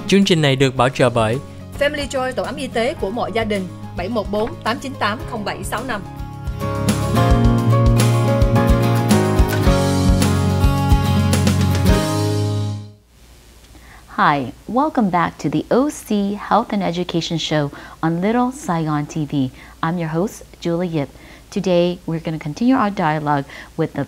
Chương trình này được bảo trợ bởi Family Joy, tổ ấm y tế của mọi gia đình, 714 898 0765. Hi, welcome back to the OC Health and Education Show on Little Saigon TV. I'm your host, Julie Yip. Today, we're going to continue our dialogue with the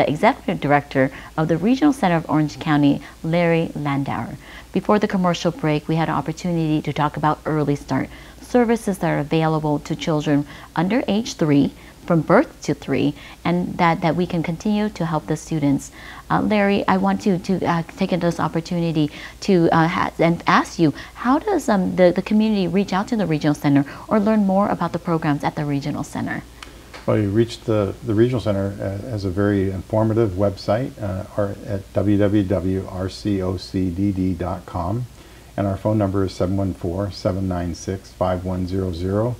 Executive Director of the Regional Center of Orange County, Larry Landauer. Before the commercial break, we had an opportunity to talk about Early Start, services that are available to children under age 3, from birth to 3, and that we can continue to help the students. Larry, I want to take this opportunity to and ask you, how does the community reach out to the Regional Center or learn more about the programs at the Regional Center? Well, you reached the Regional Center as a very informative website at www.rcocdd.com, and our phone number is 714-796-5100.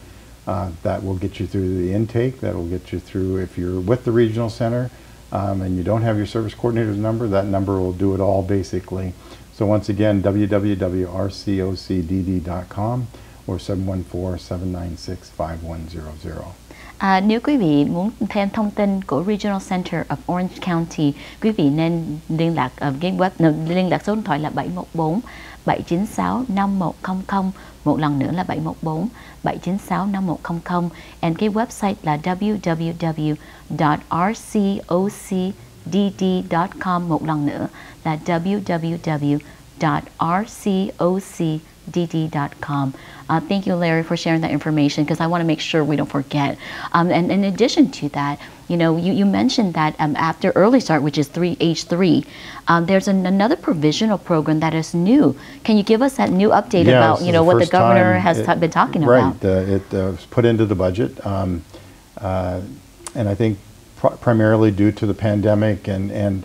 That will get you through the intake. That will get you through, if you're with the Regional Center and you don't have your service coordinator's number, that number will do it all basically. So once again, www.rcocdd.com or 714-796-5100. Nếu quý vị muốn thêm thông tin của Regional Center of Orange County, quý vị nên liên lạc liên lạc số điện thoại là 714 796 5100, một lần nữa là 714 796 5100, and cái website là www.rcocdd.com, một lần nữa là www.rcocdd.com. Thank you, Larry, for sharing that information, because I want to make sure we don't forget. And in addition to that, you mentioned that after Early Start, which is age 3, there's another provisional program that is new. Can you give us that new update about what the governor has been talking about? Right, it was put into the budget, and I think primarily due to the pandemic and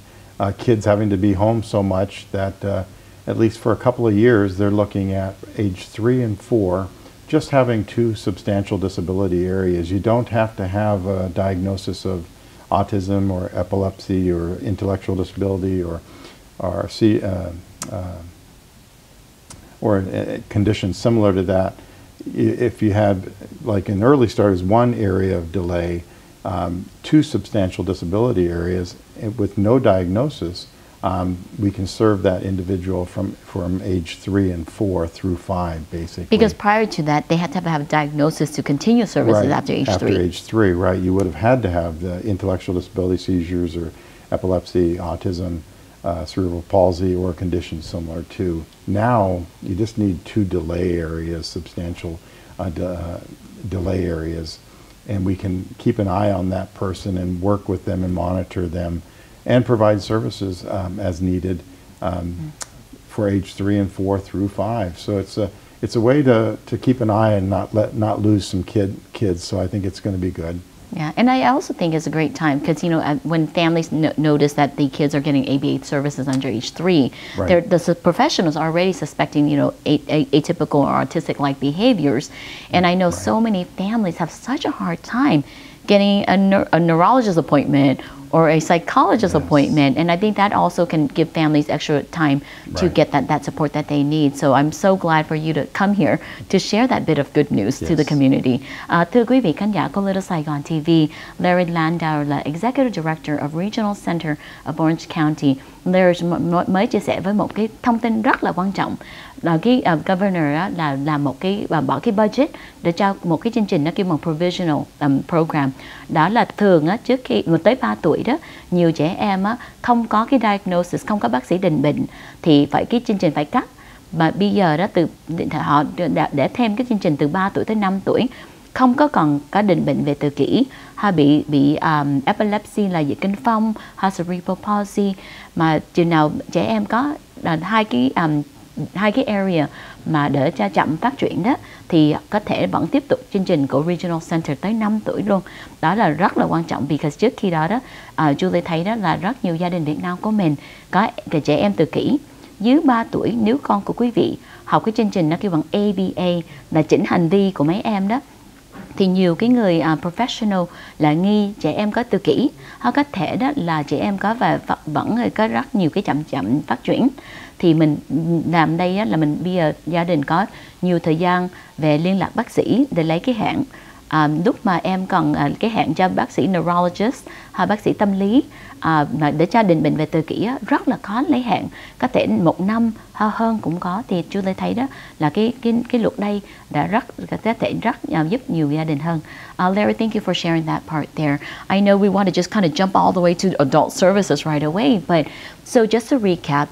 kids having to be home so much that at least for a couple of years, they're looking at age 3 and 4, just having 2 substantial disability areas. You don't have to have a diagnosis of autism or epilepsy or intellectual disability or a condition similar to that. If you had, like in Early Start, is one area of delay, 2 substantial disability areas with no diagnosis. We can serve that individual from age 3 and 4 through 5, basically. Because prior to that, they had to have a diagnosis to continue services after age 3. After age 3, right. You would have had to have the intellectual disability, seizures, or epilepsy, autism, cerebral palsy, or conditions similar to. Now, you just need 2 delay areas, substantial delay areas, and we can keep an eye on that person and work with them and monitor them and provide services as needed for age 3 and 4 through 5. So it's a way to keep an eye and not lose some kids. So I think it's going to be good. Yeah, and I also think it's a great time because when families notice that the kids are getting ABA services under age 3, right, the professionals are already suspecting atypical or autistic-like behaviors, and I know so many families have such a hard time getting a neurologist appointment or a psychologist appointment, and I think that also can give families extra time to get that support that they need. So I'm so glad for you to come here to share that bit of good news to the community. Thưa quý vị khán giả của Little Saigon TV, Larry Landauer là Executive Director of Regional Center of Orange County. Larry mới chia sẻ với một cái thông tin rất là quan trọng là cái governor là một cái bỏ cái budget để cho một cái chương trình nó kêu bằng provisional program. Đó là thường trước khi tới 3 tuổi đó, nhiều trẻ em không có cái diagnosis, không có bác sĩ định bệnh thì cái chương trình phải cắt. Mà bây giờ đó họ để thêm cái chương trình từ 3 tuổi tới 5 tuổi không còn có định bệnh về tự kỷ, hay bị epilepsy là dịch kinh phong, hay cerebral palsy, mà chừng nào trẻ em có hai cái area mà để cho chậm phát triển đó thì có thể vẫn tiếp tục chương trình của Regional Center tới 5 tuổi luôn. Đó là rất là quan trọng, because trước khi đó Julie thấy đó là rất nhiều gia đình Việt Nam của mình có trẻ em tự kỷ dưới 3 tuổi. Nếu con của quý vị học cái chương trình nó kêu bằng ABA là chỉnh hành vi của mấy em đó, thì nhiều cái người professional là nghi trẻ em có tự kỷ, hoặc có thể đó là trẻ em có và vẫn có rất nhiều cái chậm phát triển. Thì mình làm đây á, là mình bây giờ gia đình có nhiều thời gian về liên lạc bác sĩ để lấy cái hẹn. Lúc mà em cần cái hẹn cho bác sĩ neurologist hay bác sĩ tâm lý mà để gia đình bệnh về tự kỷ á, rất là khó lấy hẹn, có thể 1 năm hay hơn cũng có. Thì Julie thấy đó là cái luật đây đã có thể rất giúp nhiều gia đình hơn. Larry, thank you for sharing that part there. I know we want to just kind of jump all the way to adult services right away, but so just to recap,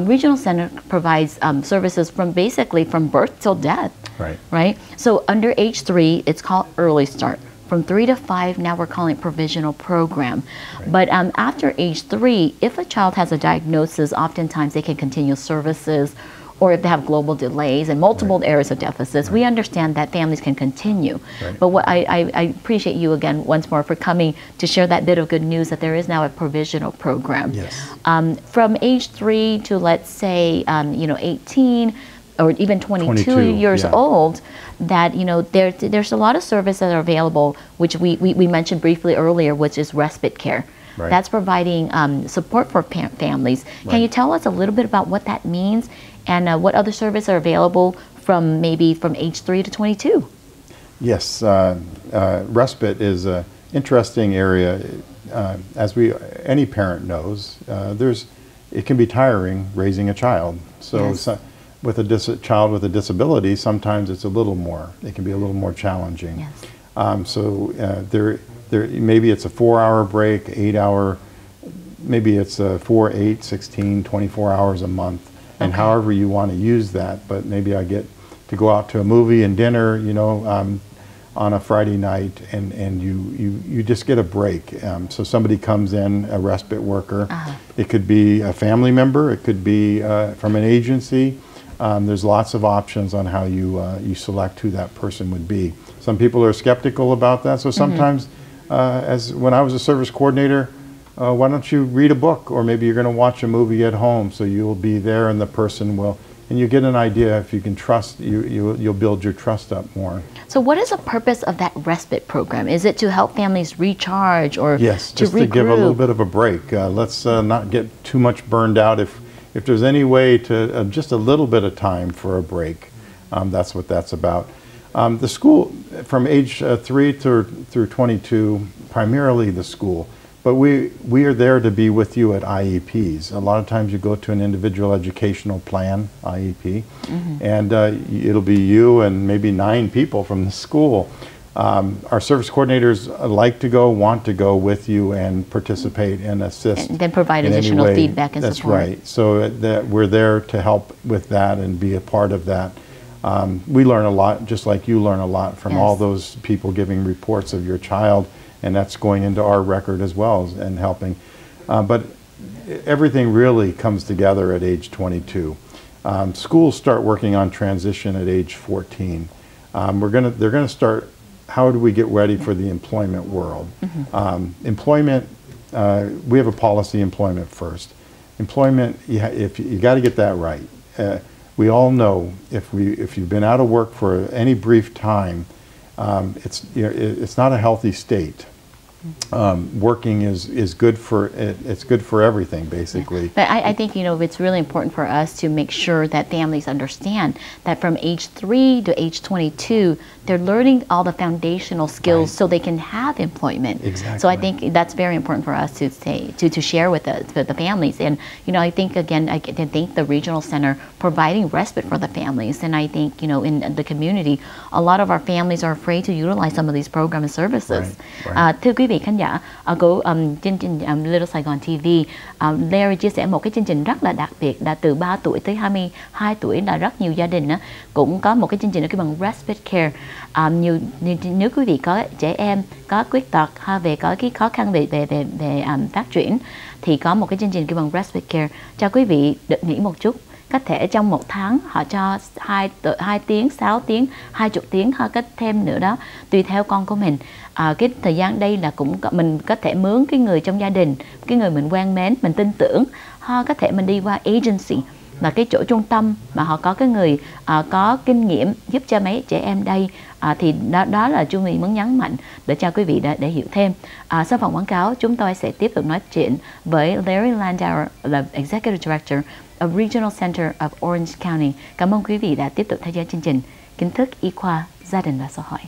Regional Center provides services from basically from birth till death. Right. So under age 3, it's called Early Start. From 3 to 5, now we're calling it provisional program. But after age 3, if a child has a diagnosis, oftentimes they can continue services, or if they have global delays and multiple areas of deficits, we understand that families can continue. But what I appreciate you again once more for coming to share that bit of good news that there is now a provisional program. From age 3 to, let's say, 18, or even 22 years old, that there's a lot of services that are available, which we mentioned briefly earlier, which is respite care. That's providing support for families. Can you tell us a little bit about what that means and what other services are available from age 3 to 22? Yes, respite is an interesting area. As any parent knows, it can be tiring raising a child. With a child with a disability, sometimes it can be a little more challenging. Maybe it's a 4-hour break, 8-hour, maybe it's 4, 8, 16, 24 hours a month, and however you want to use that. But maybe I get to go out to a movie and dinner, on a Friday night, and you just get a break. So somebody comes in, a respite worker. It could be a family member, it could be from an agency. There's lots of options on how you select who that person would be. Some people are skeptical about that, so sometimes, as when I was a service coordinator, why don't you read a book, or maybe you're going to watch a movie at home, so you'll be there and the person will, and you get an idea if you can trust, you'll build your trust up more. So what is the purpose of that respite program? Is it to help families recharge or yes, to just regroup? to give a little bit of a break. Let's not get too much burned out. If there's any way to just a little bit of time for a break, that's what that's about. The school, from age 3 through 22, primarily the school, but we are there to be with you at IEPs. A lot of times you go to an individual educational plan, IEP, and it'll be you and maybe 9 people from the school. Our service coordinators want to go with you and participate and assist. And then provide additional feedback and That's support. That's right. So that we're there to help with that and be a part of that. We learn a lot, just like you learn a lot from all those people giving reports of your child, and that's going into our record as well and helping. But everything really comes together at age 22. Schools start working on transition at age 14. They're gonna start. How do we get ready for the employment world? Employment, we have a policy, employment first. Employment, if you got to get that right. We all know if you've been out of work for any brief time, it's not a healthy state. Working is good for it's good for everything, basically. But I think it's really important for us to make sure that families understand that from age 3 to age 22 they're learning all the foundational skills so they can have employment. Exactly. So I think that's very important for us to share with the families. And I think again I can thank the regional center providing respite for the families. And I think in the community a lot of our families are afraid to utilize some of these programs and services. Thưa quý vị khán giả của chương trình Little Saigon TV, Larry chia sẻ một cái chương trình rất là đặc biệt, là từ 3 tuổi tới 22 tuổi là rất nhiều gia đình cũng có một cái chương trình ở cái bằng respite care. Nếu quý vị có trẻ em có khuyết tật hay có cái khó khăn về phát triển thì có một cái chương trình cái bằng respite care cho quý vị được nghỉ một chút. Có thể trong 1 tháng họ cho 2 tiếng, 6 tiếng, 20 tiếng hoặc có thêm nữa đó, tùy theo con của mình. Cái thời gian đây là cũng mình có thể mướn cái người trong gia đình, cái người mình quen mến, mình tin tưởng, có thể mình đi qua agency và cái chỗ trung tâm mà họ có cái người có kinh nghiệm giúp cho mấy trẻ em đây, thì đó là Chu Mỹ muốn nhấn mạnh để cho quý vị để hiểu thêm. Sau phần quảng cáo, chúng tôi sẽ tiếp tục nói chuyện với Larry Landauer, là Executive Director of Regional Center of Orange County. Cảm ơn quý vị đã tiếp tục theo dõi chương trình Kiến thức y khoa gia đình và xã hội.